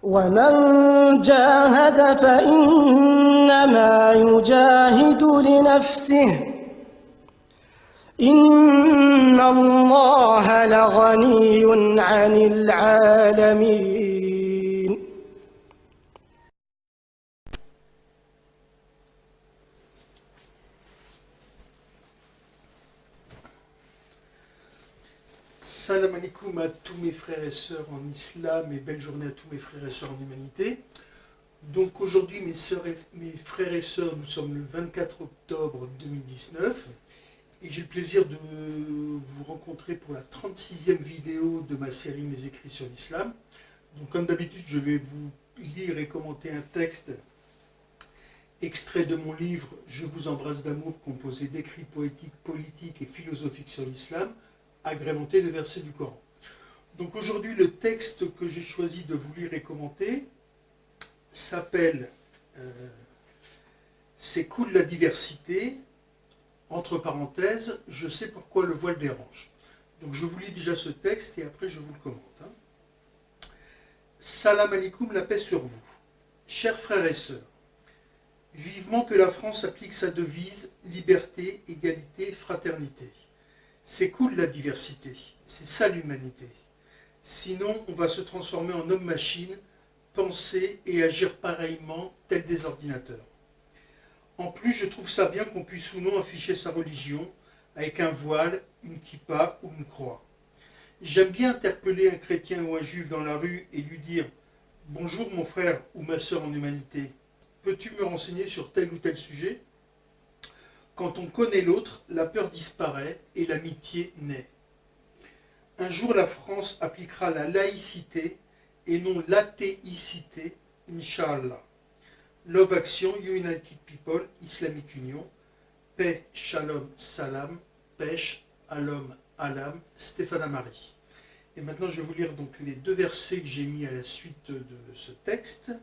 ومن جاهد فإنما يجاهد لنفسه إن الله لغني عن العالمين. Salam alaikum à tous mes frères et sœurs en islam et belle journée à tous mes frères et sœurs en humanité. Donc aujourd'hui mes frères et sœurs, nous sommes le 24 octobre 2019 et j'ai le plaisir de vous rencontrer pour la 36e vidéo de ma série Mes écrits sur l'islam. Donc comme d'habitude je vais vous lire et commenter un texte extrait de mon livre Je vous embrasse d'amour, composé d'écrits poétiques, politiques et philosophiques sur l'islam, agrémenté de versets du Coran. Donc aujourd'hui, le texte que j'ai choisi de vous lire et commenter s'appelle C'est cool la diversité, entre parenthèses, je sais pourquoi le voile dérange. Donc je vous lis déjà ce texte et après je vous le commente. Salam alaikum, la paix sur vous. Chers frères et sœurs, vivement que la France applique sa devise liberté, égalité, fraternité. C'est cool la diversité, c'est ça l'humanité. Sinon, on va se transformer en homme-machine, penser et agir pareillement, tels des ordinateurs. En plus, je trouve ça bien qu'on puisse ou non afficher sa religion avec un voile, une kippa ou une croix. J'aime bien interpeller un chrétien ou un juif dans la rue et lui dire « Bonjour mon frère ou ma sœur en humanité, peux-tu me renseigner sur tel ou tel sujet ?» Quand on connaît l'autre, la peur disparaît et l'amitié naît. Un jour, la France appliquera la laïcité et non l'athéicité, Inch'Allah. Love Action, United People, Islamic Union, paix, shalom, salam, pêche, alom, alam, Stéphane Marie. Et maintenant, je vais vous lire donc les deux versets que j'ai mis à la suite de ce texte.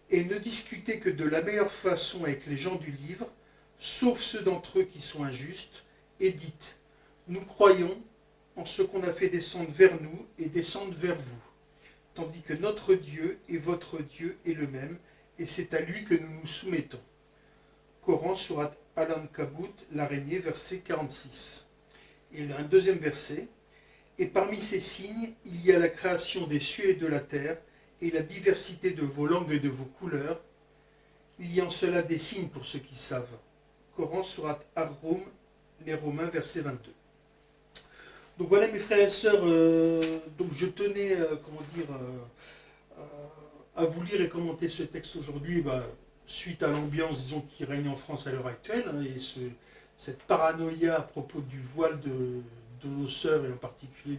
Et ne discutez que de la meilleure façon avec les gens du livre, sauf ceux d'entre eux qui sont injustes, et dites, nous croyons en ce qu'on a fait descendre vers nous et descendre vers vous, tandis que notre Dieu et votre Dieu est le même, et c'est à lui que nous nous soumettons. Coran, sourate Al-Ankabut, l'araignée, verset 46. Et un deuxième verset, et parmi ces signes, il y a la création des cieux et de la terre, et la diversité de vos langues et de vos couleurs. Il y a en cela des signes pour ceux qui savent. Coran, sourate Ar-Rum, les Romains, verset 22. Donc voilà mes frères et sœurs, donc je tenais à vous lire et commenter ce texte aujourd'hui, suite à l'ambiance disons, qui règne en France à l'heure actuelle, et cette paranoïa à propos du voile de nos sœurs, et en particulier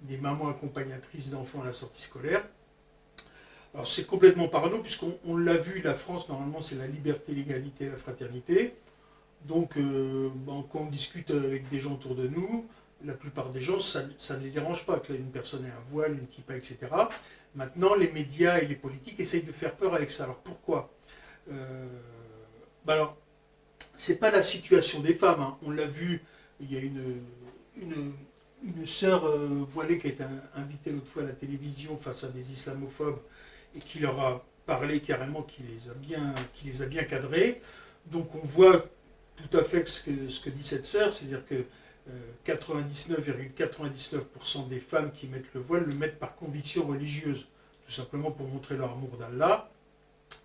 des mamans accompagnatrices d'enfants à la sortie scolaire. Alors c'est complètement parano, puisqu'on l'a vu, la France, normalement, c'est la liberté, l'égalité et la fraternité. Donc, quand on discute avec des gens autour de nous, la plupart des gens, ça ne les dérange pas qu'une personne ait un voile, une kippa, etc. Maintenant, les médias et les politiques essayent de faire peur avec ça. Alors pourquoi alors, c'est pas la situation des femmes. Hein. On l'a vu, il y a une sœur voilée qui a été invitée l'autre fois à la télévision face à des islamophobes et qui leur a parlé carrément, qui les a bien cadrés. Donc on voit tout à fait ce que dit cette sœur, c'est-à-dire que 99,99% des femmes qui mettent le voile le mettent par conviction religieuse, tout simplement pour montrer leur amour d'Allah.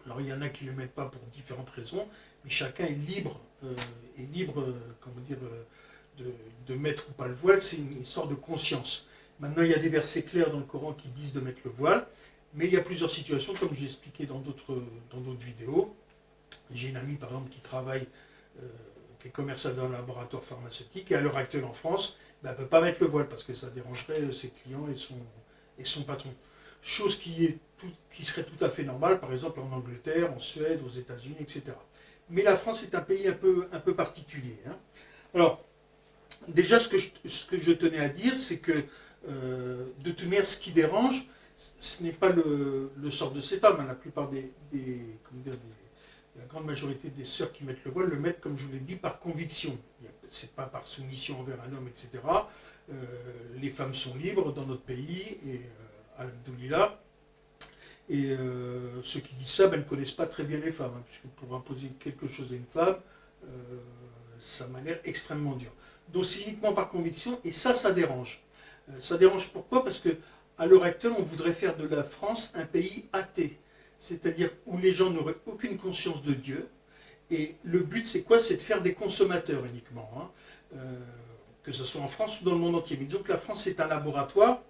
Alors il y en a qui ne le mettent pas pour différentes raisons, mais chacun est libre, de mettre ou pas le voile, c'est une histoire de conscience. Maintenant il y a des versets clairs dans le Coran qui disent de mettre le voile, mais il y a plusieurs situations, comme j'ai expliqué dans d'autres vidéos. J'ai une amie par exemple qui travaille, qui est commerciale dans un laboratoire pharmaceutique, et à l'heure actuelle en France, elle ne peut pas mettre le voile parce que ça dérangerait ses clients et son patron. Chose qui serait tout à fait normale, par exemple en Angleterre, en Suède, aux États-Unis, etc. Mais la France est un pays un peu particulier. Hein. Alors, déjà, ce que je tenais à dire, c'est que de toute manière, ce qui dérange, ce n'est pas le sort de ces femmes. Hein. La plupart la grande majorité des sœurs qui mettent le voile le mettent, comme je vous l'ai dit, par conviction. Ce n'est pas par soumission envers un homme, etc. Les femmes sont libres dans notre pays, et alhamdoulilah, Et ceux qui disent ça ne connaissent pas très bien les femmes, hein, puisque pour imposer quelque chose à une femme, ça m'a l'air extrêmement dur. Donc c'est uniquement par conviction, et ça dérange. Ça dérange pourquoi? Parce que à l'heure actuelle, on voudrait faire de la France un pays athée, c'est-à-dire où les gens n'auraient aucune conscience de Dieu. Et le but, c'est quoi? C'est de faire des consommateurs uniquement, hein, que ce soit en France ou dans le monde entier. Mais disons que la France est un laboratoire.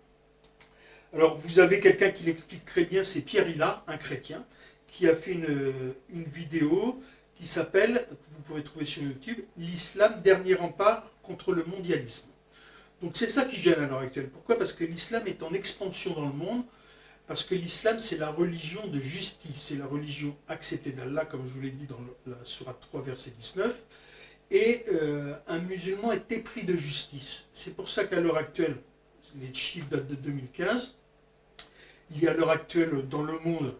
Alors, vous avez quelqu'un qui l'explique très bien, c'est Pierre Hillard, un chrétien, qui a fait une vidéo qui s'appelle, que vous pouvez trouver sur YouTube, l'islam, dernier rempart contre le mondialisme. Donc c'est ça qui gêne à l'heure actuelle. Pourquoi? Parce que l'islam est en expansion dans le monde, parce que l'islam c'est la religion de justice, c'est la religion acceptée d'Allah, comme je vous l'ai dit dans la sourate 3, verset 19, et un musulman est épris de justice. C'est pour ça qu'à l'heure actuelle, les chiffres datent de 2015, il y a à l'heure actuelle dans le monde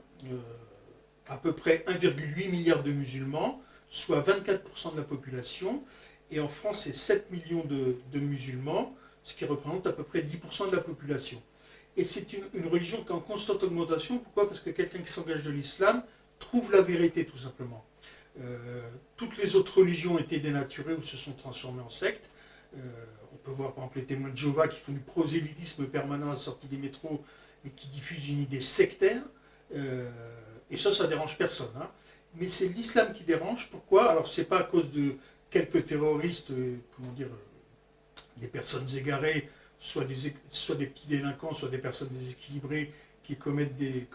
à peu près 1,8 milliard de musulmans, soit 24% de la population, et en France c'est 7 millions de musulmans, ce qui représente à peu près 10% de la population. Et c'est une religion qui est en constante augmentation. Pourquoi? Parce que quelqu'un qui s'engage de l'islam trouve la vérité, tout simplement. Toutes les autres religions ont été dénaturées ou se sont transformées en sectes. On peut voir par exemple les témoins de Jéhovah qui font du prosélytisme permanent à la sortie des métros, mais qui diffusent une idée sectaire. Et ça dérange personne. Hein. Mais c'est l'islam qui dérange. Pourquoi? Alors c'est pas à cause de quelques terroristes, des personnes égarées, soit des petits délinquants, soit des personnes déséquilibrées qui commettent des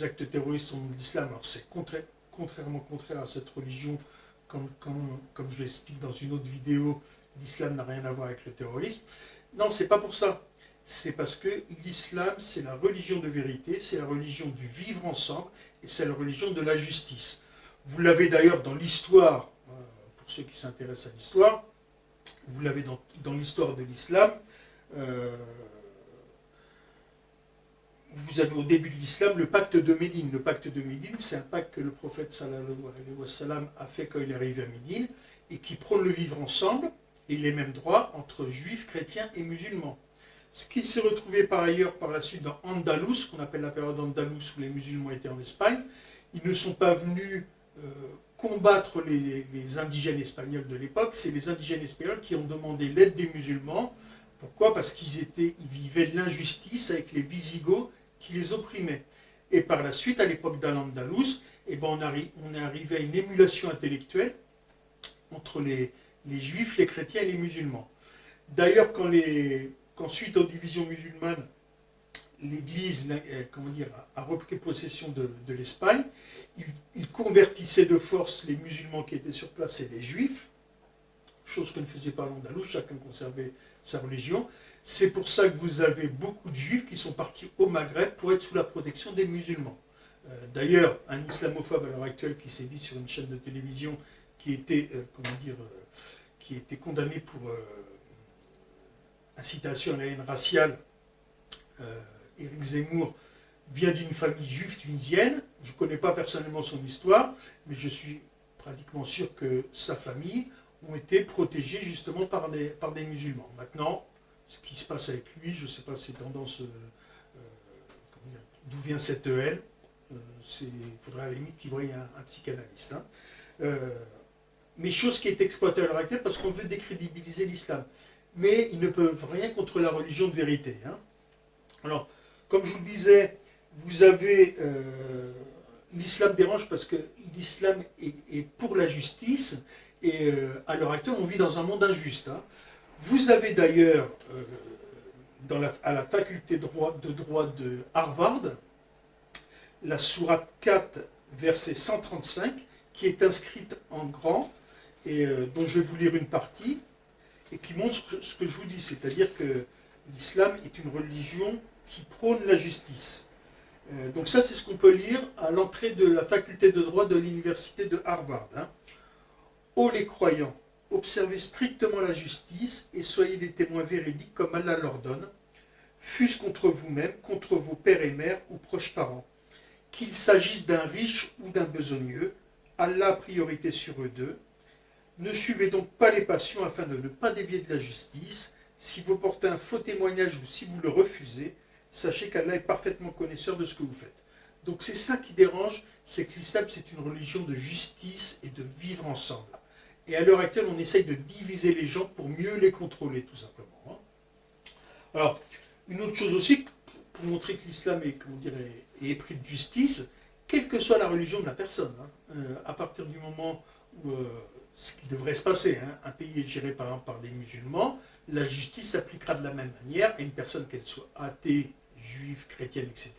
actes terroristes au nom de l'islam. Alors c'est contrairement à cette religion, comme je l'explique dans une autre vidéo, l'islam n'a rien à voir avec le terrorisme. Non, c'est pas pour ça. C'est parce que l'islam, c'est la religion de vérité, c'est la religion du vivre ensemble, et c'est la religion de la justice. Vous l'avez d'ailleurs dans l'histoire, pour ceux qui s'intéressent à l'histoire, vous l'avez dans l'histoire de l'islam. Vous avez au début de l'islam le pacte de Médine. Le pacte de Médine, c'est un pacte que le prophète sallallahu alayhi wa sallam a fait quand il est arrivé à Médine, et qui prône le vivre ensemble et les mêmes droits entre juifs, chrétiens et musulmans. Ce qui s'est retrouvé par ailleurs par la suite dans Andalous, qu'on appelle la période Andalous où les musulmans étaient en Espagne. Ils ne sont pas venus combattre les indigènes espagnols de l'époque, c'est les indigènes espagnols qui ont demandé l'aide des musulmans. Pourquoi? Parce qu'ils vivaient de l'injustice avec les Visigoths qui les opprimaient. Et par la suite, à l'époque d'Al-Andalus, on est arrivé à une émulation intellectuelle entre les juifs, les chrétiens et les musulmans. D'ailleurs, quand suite aux divisions musulmanes, l'Église a repris possession de l'Espagne, il convertissait de force les musulmans qui étaient sur place et les juifs, chose que ne faisait pas l'Andalous, chacun conservait sa religion. C'est pour ça que vous avez beaucoup de juifs qui sont partis au Maghreb pour être sous la protection des musulmans. D'ailleurs, un islamophobe à l'heure actuelle qui s'est dit sur une chaîne de télévision qui était condamné pour incitation à la haine raciale, Éric Zemmour, vient d'une famille juive tunisienne. Je ne connais pas personnellement son histoire, mais je suis pratiquement sûr que sa famille ont été protégés justement par des musulmans. Maintenant, ce qui se passe avec lui, je ne sais pas ses tendances, d'où vient cette haine, il faudrait à la limite qu'il voie un psychanalyste. Hein. Mais chose qui est exploitée à l'heure actuelle parce qu'on veut décrédibiliser l'islam. Mais ils ne peuvent rien contre la religion de vérité. Hein. Alors, comme je vous le disais, vous avez... l'islam dérange parce que l'islam est pour la justice. Et à l'heure actuelle, on vit dans un monde injuste. Hein. Vous avez d'ailleurs, à la faculté de droit de Harvard, la sourate 4, verset 135, qui est inscrite en grand, et dont je vais vous lire une partie, et qui montre ce que je vous dis, c'est-à-dire que l'islam est une religion qui prône la justice. Donc ça, c'est ce qu'on peut lire à l'entrée de la faculté de droit de l'université de Harvard. Hein. Ô les croyants, observez strictement la justice et soyez des témoins véridiques comme Allah l'ordonne, fût-ce contre vous-même, contre vos pères et mères ou proches parents. Qu'il s'agisse d'un riche ou d'un besogneux, Allah a priorité sur eux deux. Ne suivez donc pas les passions afin de ne pas dévier de la justice. Si vous portez un faux témoignage ou si vous le refusez, sachez qu'Allah est parfaitement connaisseur de ce que vous faites. Donc c'est ça qui dérange, c'est que l'islam c'est une religion de justice et de vivre ensemble. Et à l'heure actuelle, on essaye de diviser les gens pour mieux les contrôler, tout simplement. Alors, une autre chose aussi, pour montrer que l'islam est, comment dire, est épris de justice, quelle que soit la religion de la personne, à partir du moment où ce qui devrait se passer, un pays est géré par exemple par des musulmans, la justice s'appliquera de la même manière à une personne, qu'elle soit athée, juive, chrétienne, etc.,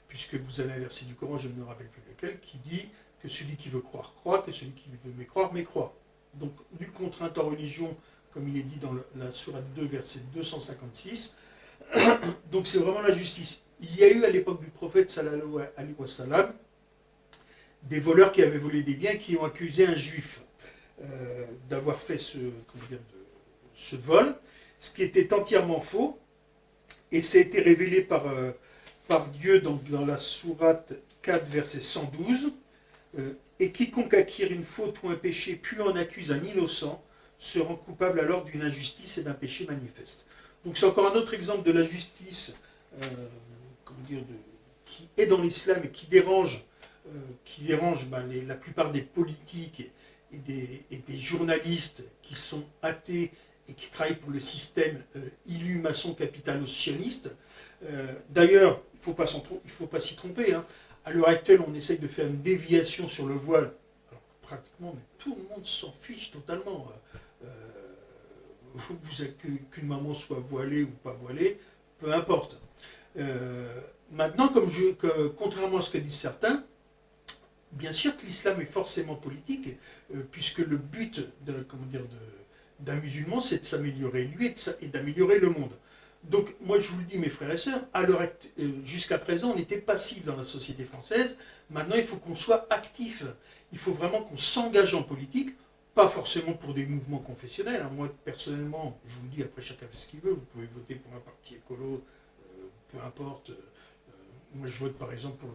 puisque vous avez un verset du Coran, je ne me rappelle plus lequel, qui dit que celui qui veut croire croit, que celui qui veut mécroire mécroit. Donc, nulle contrainte en religion, comme il est dit dans la sourate 2, verset 256. Donc, c'est vraiment la justice. Il y a eu à l'époque du prophète, sallallahu alayhi wa sallam, des voleurs qui avaient volé des biens, qui ont accusé un juif d'avoir fait ce vol, ce qui était entièrement faux, et ça a été révélé par Dieu dans la sourate 4, verset 112. Et quiconque acquiert une faute ou un péché, puis en accuse un innocent, se rend coupable alors d'une injustice et d'un péché manifeste. Donc c'est encore un autre exemple de la justice qui est dans l'islam et qui dérange, la plupart des politiques et des journalistes qui sont athées et qui travaillent pour le système ilu maçon capitalo-sioniste. D'ailleurs, il ne faut pas s'y tromper. À l'heure actuelle, on essaye de faire une déviation sur le voile. Alors pratiquement, mais tout le monde s'en fiche totalement. Vous êtes qu'une maman soit voilée ou pas voilée, peu importe. Maintenant, contrairement à ce que disent certains, bien sûr que l'islam est forcément politique, puisque le but d'un musulman, c'est de s'améliorer lui et d'améliorer le monde. Donc, moi, je vous le dis, mes frères et sœurs, jusqu'à présent, on était passif dans la société française. Maintenant, il faut qu'on soit actif. Il faut vraiment qu'on s'engage en politique, pas forcément pour des mouvements confessionnels. Moi, personnellement, je vous le dis, après, chacun fait ce qu'il veut. Vous pouvez voter pour un parti écolo, peu importe. Moi, je vote, par exemple, pour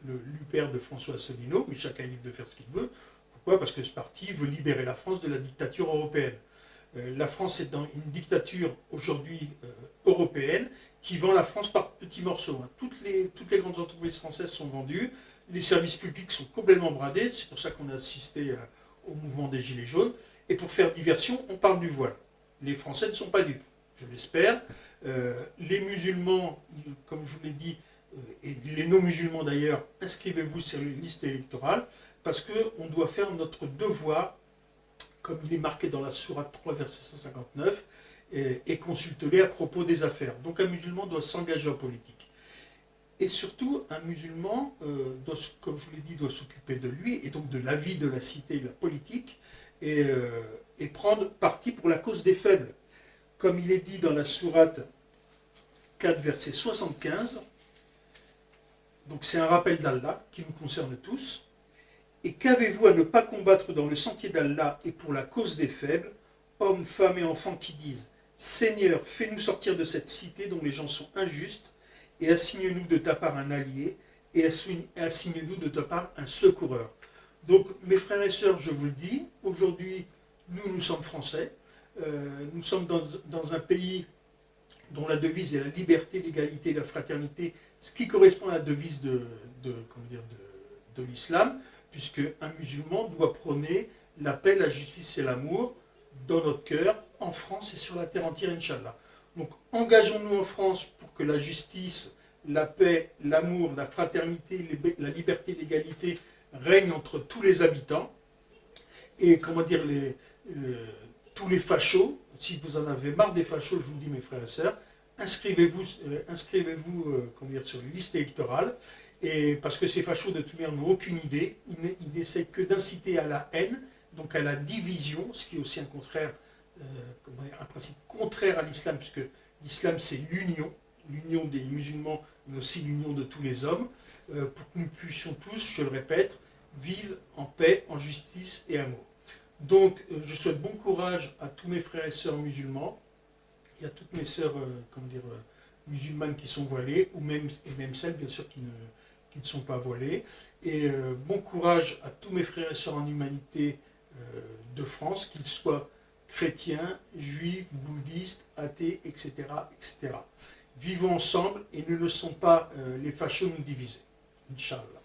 l'UPR de François Asselineau, mais chacun est libre de faire ce qu'il veut. Pourquoi ? Parce que ce parti veut libérer la France de la dictature européenne. La France est dans une dictature aujourd'hui européenne qui vend la France par petits morceaux. Toutes les grandes entreprises françaises sont vendues, les services publics sont complètement bradés, c'est pour ça qu'on a assisté au mouvement des Gilets jaunes, et pour faire diversion, on parle du voile. Les Français ne sont pas dupes, je l'espère. Les musulmans, comme je vous l'ai dit, et les non-musulmans d'ailleurs, inscrivez-vous sur les listes électorales, parce qu'on doit faire notre devoir, comme il est marqué dans la sourate 3, verset 159, et consulte-les à propos des affaires. Donc un musulman doit s'engager en politique. Et surtout, un musulman, comme je vous l'ai dit, doit s'occuper de lui, et donc de la vie de la cité, de la politique, et prendre parti pour la cause des faibles. Comme il est dit dans la sourate 4, verset 75, donc c'est un rappel d'Allah qui nous concerne tous. Et qu'avez-vous à ne pas combattre dans le sentier d'Allah et pour la cause des faibles, hommes, femmes et enfants qui disent « Seigneur, fais-nous sortir de cette cité dont les gens sont injustes, et assigne-nous de ta part un allié, et assigne-nous de ta part un secoureur. » Donc, mes frères et sœurs, je vous le dis, aujourd'hui, nous sommes français, nous sommes dans un pays dont la devise est la liberté, l'égalité, la fraternité, ce qui correspond à la devise de l'islam, puisque un musulman doit prôner la paix, la justice et l'amour dans notre cœur, en France et sur la terre entière, Inch'Allah. Donc engageons-nous en France pour que la justice, la paix, l'amour, la fraternité, la liberté, l'égalité règnent entre tous les habitants. Et tous les fachos, si vous en avez marre des fachos, je vous dis mes frères et sœurs, inscrivez-vous sur les listes électorales. Et parce que ces fachos de toute manière n'ont aucune idée, ils n'essaient que d'inciter à la haine, donc à la division, ce qui est aussi un principe contraire à l'islam, puisque l'islam c'est l'union des musulmans, mais aussi l'union de tous les hommes, pour que nous puissions tous, je le répète, vivre en paix, en justice et amour. Donc je souhaite bon courage à tous mes frères et sœurs musulmans, et à toutes mes sœurs musulmanes qui sont voilées, et même celles bien sûr qui ne sont pas voilés. Et bon courage à tous mes frères et sœurs en humanité de France, qu'ils soient chrétiens, juifs, bouddhistes, athées, etc., etc. Vivons ensemble et ne laissons pas les fachos nous diviser. Inch'Allah.